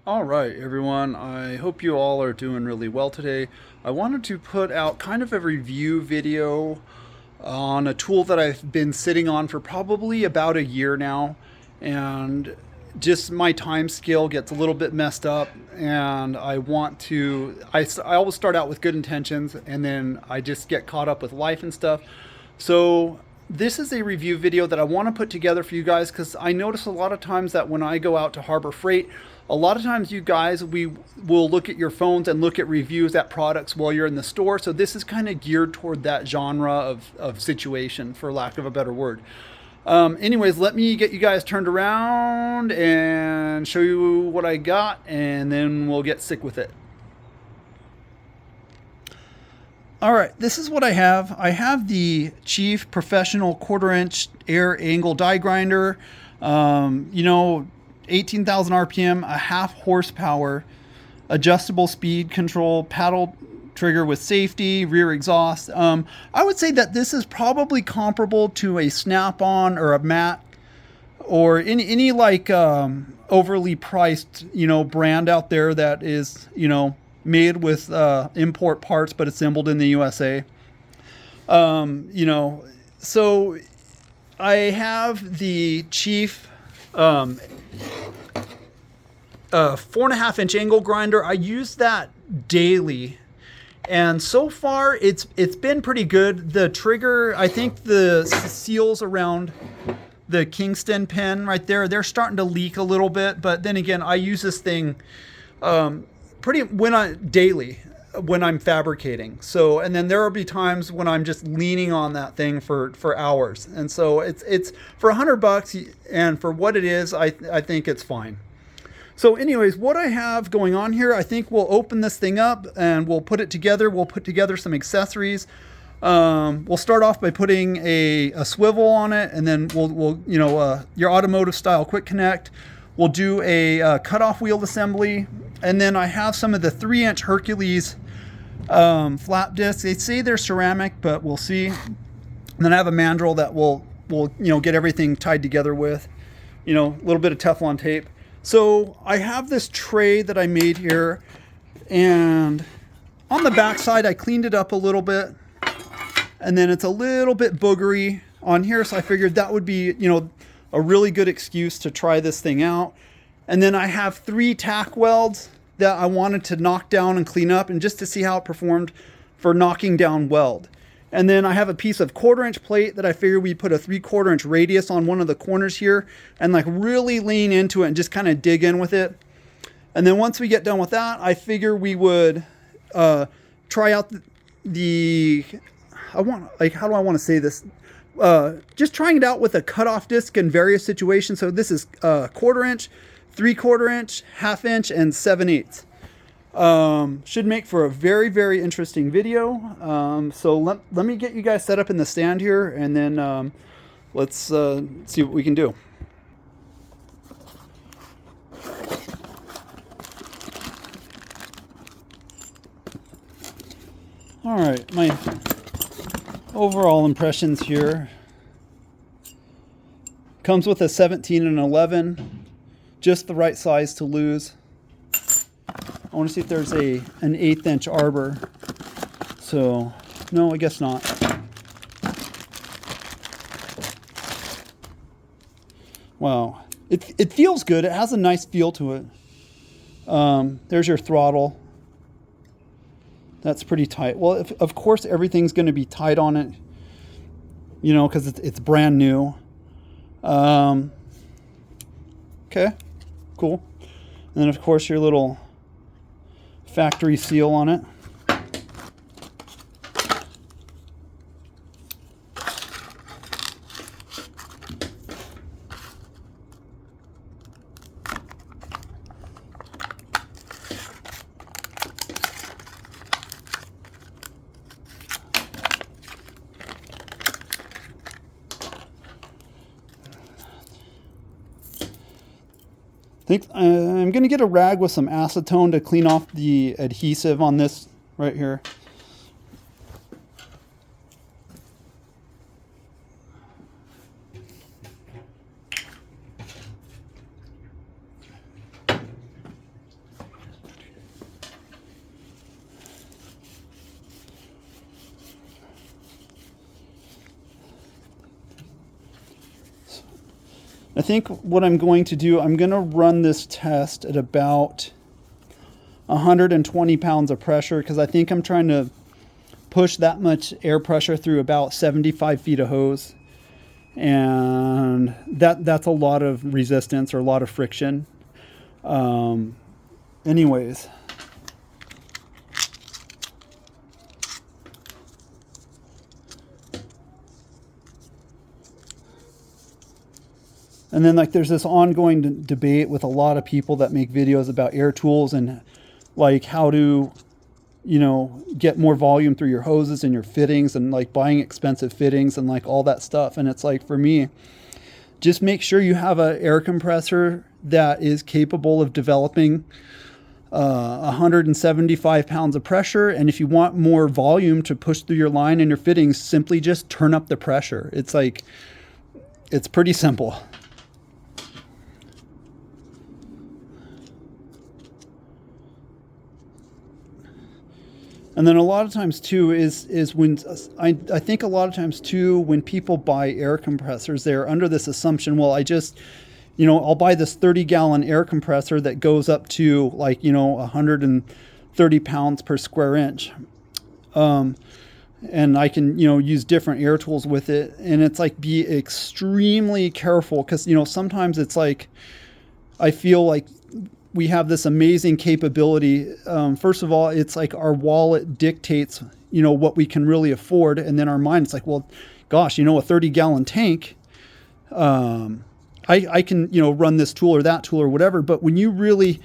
All right, everyone. I hope you all are doing really well today. I wanted to put out kind of a review video on a tool that I've been sitting on for probably about a year now. And just my time scale gets a little bit messed up. And I always start out with good intentions and then I just get caught up with life and stuff. So this is a review video that I want to put together for you guys because I notice a lot of times that when I go out to Harbor Freight, a lot of times you guys, we will look at your phones and look at reviews at products while you're in the store. So this is kind of geared toward that genre of situation, for lack of a better word. Anyways, let me get you guys turned around and show you what I got, and then we'll get sick with it. All right, this is what I have. I have the Chief Professional 1/4" air angle die grinder. 18,000 RPM, a half horsepower, adjustable speed control, paddle trigger with safety, rear exhaust. I would say that this is probably comparable to a Snap-on or a Mat or any like overly priced, brand out there that is, made with import parts but assembled in the USA. So I have the Chief 4.5" angle grinder. I use that daily, and so far it's been pretty good. The trigger, I think the seals around the Kingston pin right there, they're starting to leak a little bit, but then again, I use this thing daily when I'm fabricating. So, and then there will be times when I'm just leaning on that thing for hours. And so it's for $100, and for what it is, I think it's fine. So anyways, what I have going on here, I think we'll open this thing up and we'll put it together. We'll put together some accessories. We'll start off by putting a swivel on it, and then we'll your automotive style quick connect. We'll do a cutoff wheel assembly, and then I have some of the 3" Hercules flap discs. They say they're ceramic, but we'll see. And then I have a mandrel that we'll get everything tied together with, a little bit of Teflon tape. So I have this tray that I made here, and on the back side I cleaned it up a little bit, and then it's a little bit boogery on here, so I figured that would be a really good excuse to try this thing out. And then I have 3 tack welds that I wanted to knock down and clean up, and just to see how it performed for knocking down weld. And then I have a piece of 1/4" plate that I figured we put a 3/4" radius on one of the corners here and like really lean into it and just kind of dig in with it. And then once we get done with that, I figure we would try out how do I want to say this? Just trying it out with a cutoff disc in various situations. So this is 1/4", 3/4", 1/2", and 7/8. Should make for a very, very interesting video. So let me get you guys set up in the stand here, and then let's see what we can do. All right, my overall impressions here. Comes with a 17 and 11, just the right size to lose. I want to see if there's an 1/8" arbor. So, no, I guess not. Wow. It feels good. It has a nice feel to it. There's your throttle. That's pretty tight. Well, of course, everything's going to be tight on it, because it's brand new. Okay, cool. And then, of course, your little factory seal on it. I'm going to get a rag with some acetone to clean off the adhesive on this right here. I think what I'm going to do, I'm going to run this test at about 120 pounds of pressure, because I think I'm trying to push that much air pressure through about 75 feet of hose. And that's a lot of resistance, or a lot of friction. Anyways. And then like there's this ongoing debate with a lot of people that make videos about air tools and like how to, you know, get more volume through your hoses and your fittings, and like buying expensive fittings and like all that stuff. And it's like, for me, just make sure you have an air compressor that is capable of developing 175 pounds of pressure. And if you want more volume to push through your line and your fittings, simply just turn up the pressure. It's like, it's pretty simple. And then a lot of times too is when I think a lot of times too, when people buy air compressors, they're under this assumption, well, I just, you know, I'll buy this 30-gallon air compressor that goes up to like, you know, 130 pounds per square inch. And I can, you know, use different air tools with it. And it's like, be extremely careful, because, you know, sometimes it's like, I feel like we have this amazing capability. First of all, it's like our wallet dictates, you know, what we can really afford. And then our mind, it's like, well, gosh, you know, a 30-gallon tank, I can, you know, run this tool or that tool or whatever. But when you really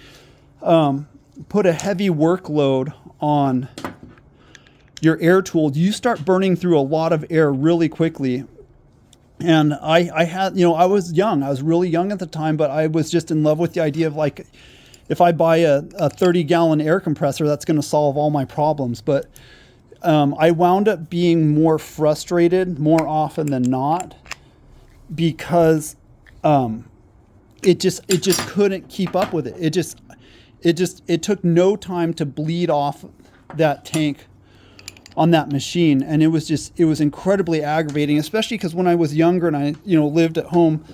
put a heavy workload on your air tool, you start burning through a lot of air really quickly. And I had, you know, I was young. I was really young at the time, but I was just in love with the idea of like, if I buy a 30-gallon air compressor, that's going to solve all my problems. But I wound up being more frustrated more often than not, because it just couldn't keep up with it. It took no time to bleed off that tank on that machine. And it was incredibly aggravating, especially because when I was younger and I, you know, lived at home,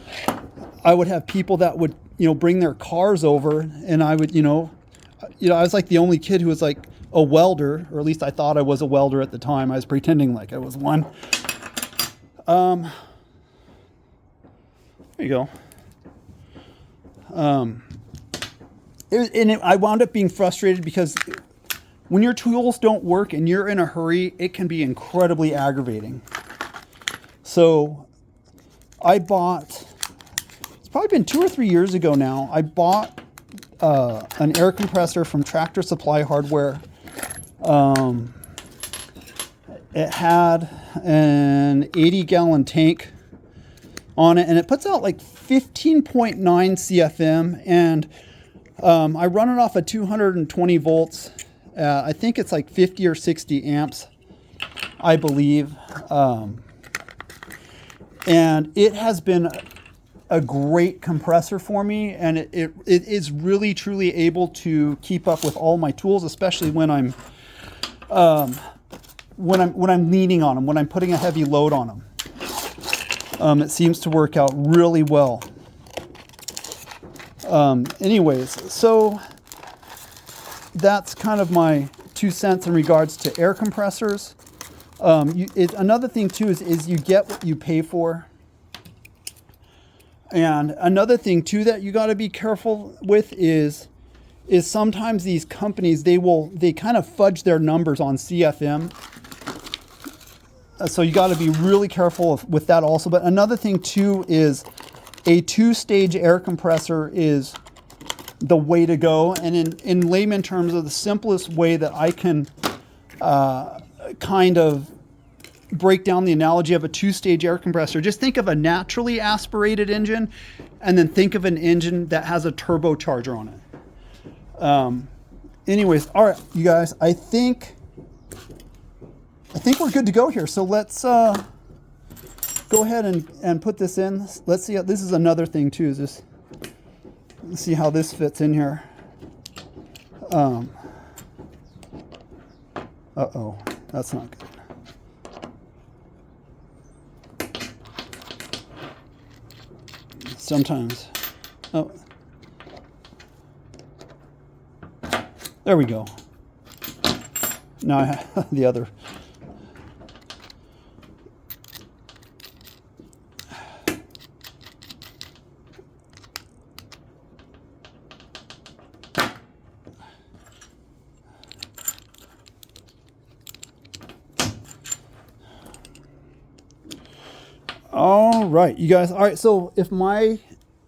I would have people that would, you know, bring their cars over, and I would, you know, I was like the only kid who was like a welder, or at least I thought I was a welder at the time. I was pretending like I was one. There you go. I wound up being frustrated because when your tools don't work and you're in a hurry, it can be incredibly aggravating. So I bought, it's probably been 2 or 3 years ago now, I bought an air compressor from Tractor Supply Hardware. It had an 80-gallon tank on it, and it puts out like 15.9 CFM, and I run it off of 220 volts. I think it's like 50 or 60 amps, I believe. And it has been a great compressor for me, and it is really truly able to keep up with all my tools, especially when I'm leaning on them, when I'm putting a heavy load on them. It seems to work out really well. Anyways, so that's kind of my 2 cents in regards to air compressors. Another thing too is you get what you pay for. And another thing too that you got to be careful with is sometimes these companies, they kind of fudge their numbers on CFM. So you got to be really careful with that also. But another thing too is a 2-stage air compressor is the way to go. And in layman terms, of the simplest way that I can kind of break down the analogy of a 2-stage air compressor, just think of a naturally aspirated engine, and then think of an engine that has a turbocharger on it. Anyways, all right, you guys, I think we're good to go here. So let's go ahead and put this in. Let's see. This is another thing too. Let's see how this fits in here. Uh-oh, that's not good. Let's sometimes. Oh, there we go. Now I have the other. All right, you guys. All right, so if my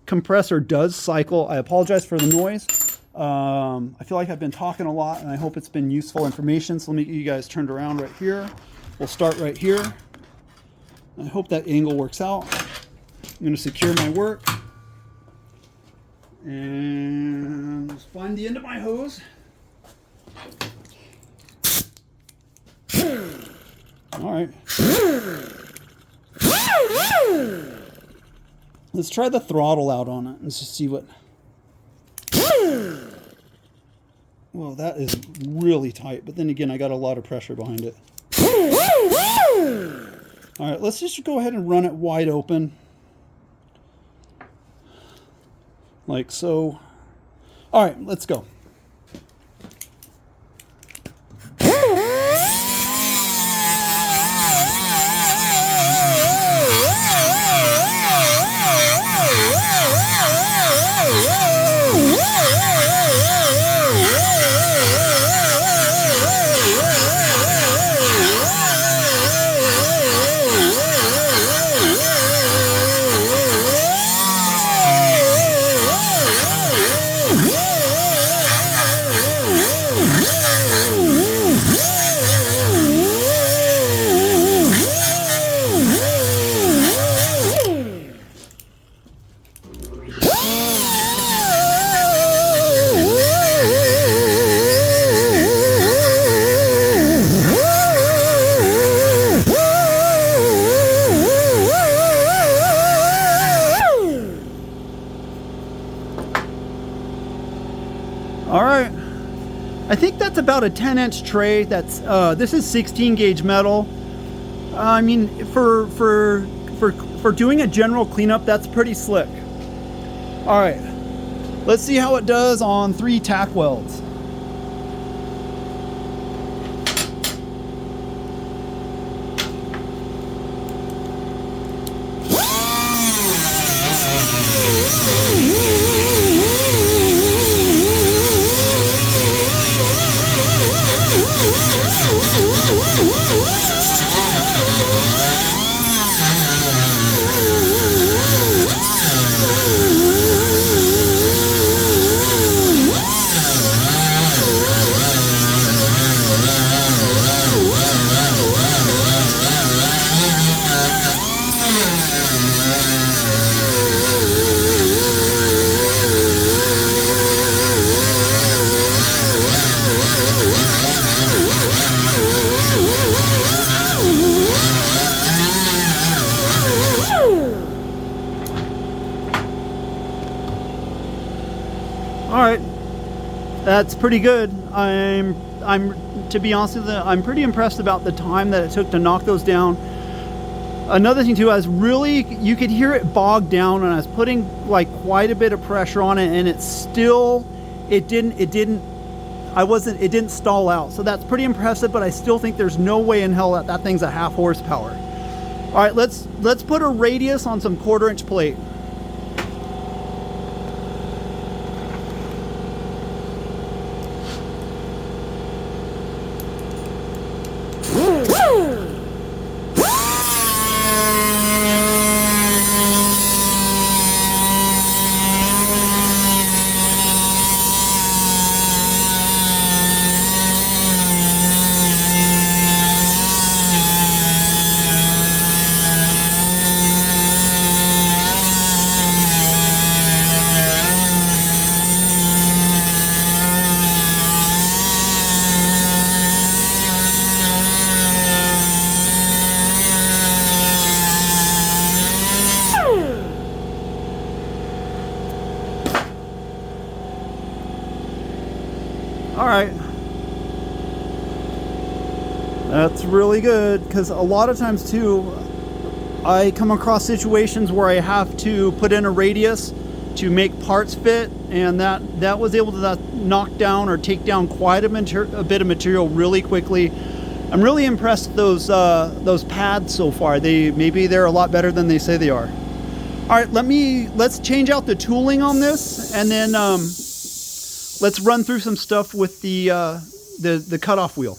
compressor does cycle, I apologize for the noise. I feel like I've been talking a lot, and I hope it's been useful information. So let me get you guys turned around right here. We'll start right here. I hope that angle works out. I'm going to secure my work. And let's find the end of my hose. All right. Let's try the throttle out on it. Let's just see what... Well, that is really tight, but then again, I got a lot of pressure behind it. All right, let's just go ahead and run it wide open. Like so. All right, let's go. All right, I think that's about a 10-inch tray. That's this is 16 gauge metal. I mean, for doing a general cleanup, that's pretty slick. All right, let's see how it does on 3 tack welds. All right, that's pretty good. I'm to be honest with you, I'm pretty impressed about the time that it took to knock those down. Another thing too, I was really, you could hear it bog down, and I was putting like quite a bit of pressure on it, and it still, it didn't stall out. So that's pretty impressive, but I still think there's no way in hell that thing's a half horsepower. All right, let's put a radius on some 1/4-inch plate. All right, that's really good, because a lot of times too, I come across situations where I have to put in a radius to make parts fit, and that was able to knock down or take down quite a bit of material really quickly. I'm really impressed with those pads so far. Maybe they're a lot better than they say they are. All right, let's change out the tooling on this, and then let's run through some stuff with the cutoff wheel.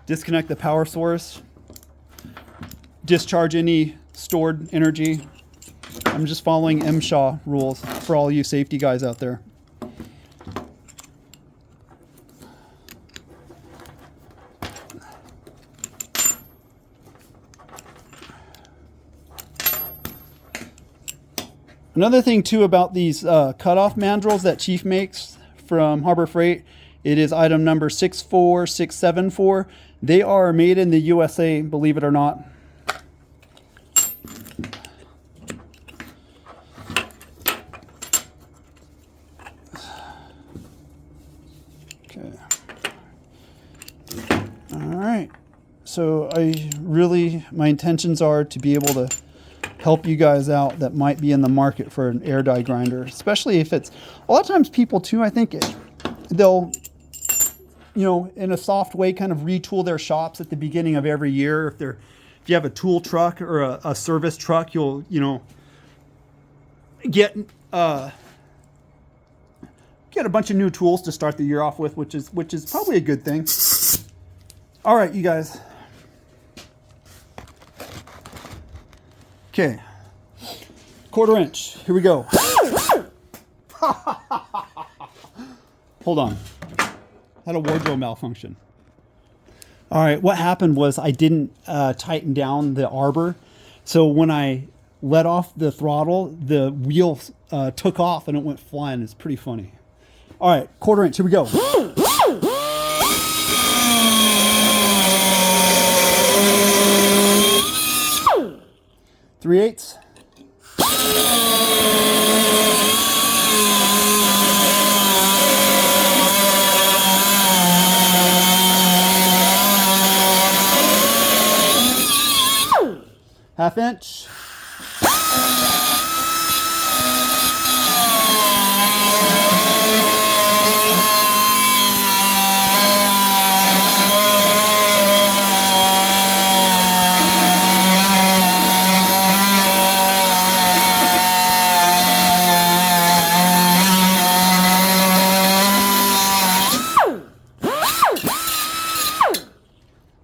Disconnect the power source. Discharge any stored energy. I'm just following MSHA rules for all you safety guys out there. Another thing too about these cutoff mandrels that Chief makes from Harbor Freight, it is item number 64674. They are made in the USA, believe it or not. Okay. All right. So my intentions are to be able to help you guys out that might be in the market for an air die grinder, especially if it's, a lot of times people too, I think they'll, in a soft way, kind of retool their shops at the beginning of every year. If you have a tool truck or a service truck, you'll, get a bunch of new tools to start the year off with, which is probably a good thing. All right, you guys. Okay. 1/4 inch. Here we go. Hold on. Had a wardrobe malfunction. All right, what happened was I didn't tighten down the arbor. So when I let off the throttle, the wheel took off and it went flying. It's pretty funny. All right, 1/4 inch. Here we go. 3/8. Half inch.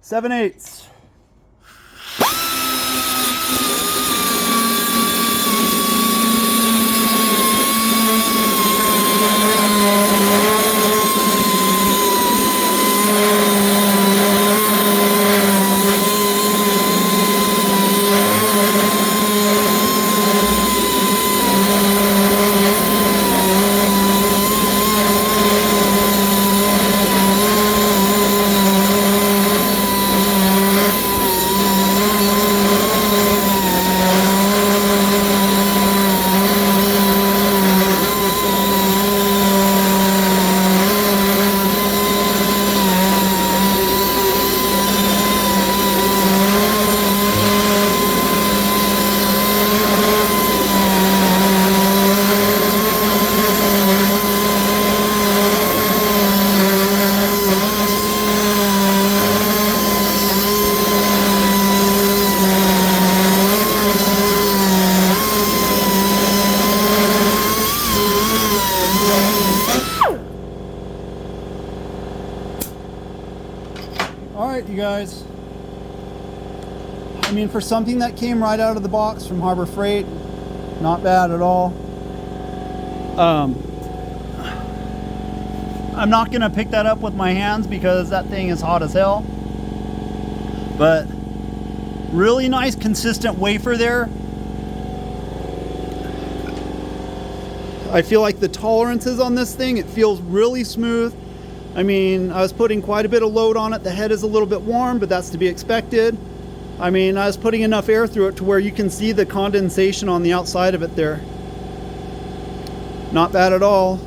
Seven eighths. All right, you guys. I mean, for something that came right out of the box from Harbor Freight, not bad at all. I'm not gonna pick that up with my hands because that thing is hot as hell. But really nice, consistent wafer there. I feel like the tolerances on this thing, it feels really smooth. I mean, I was putting quite a bit of load on it. The head is a little bit warm, but that's to be expected. I mean, I was putting enough air through it to where you can see the condensation on the outside of it there. Not bad at all.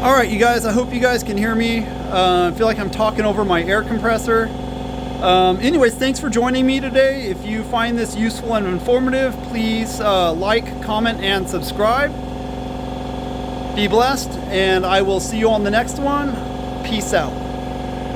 All right, you guys, I hope you guys can hear me. I feel like I'm talking over my air compressor. Anyways, thanks for joining me today. If you find this useful and informative, please like, comment, and subscribe. Be blessed, and I will see you on the next one. Peace out.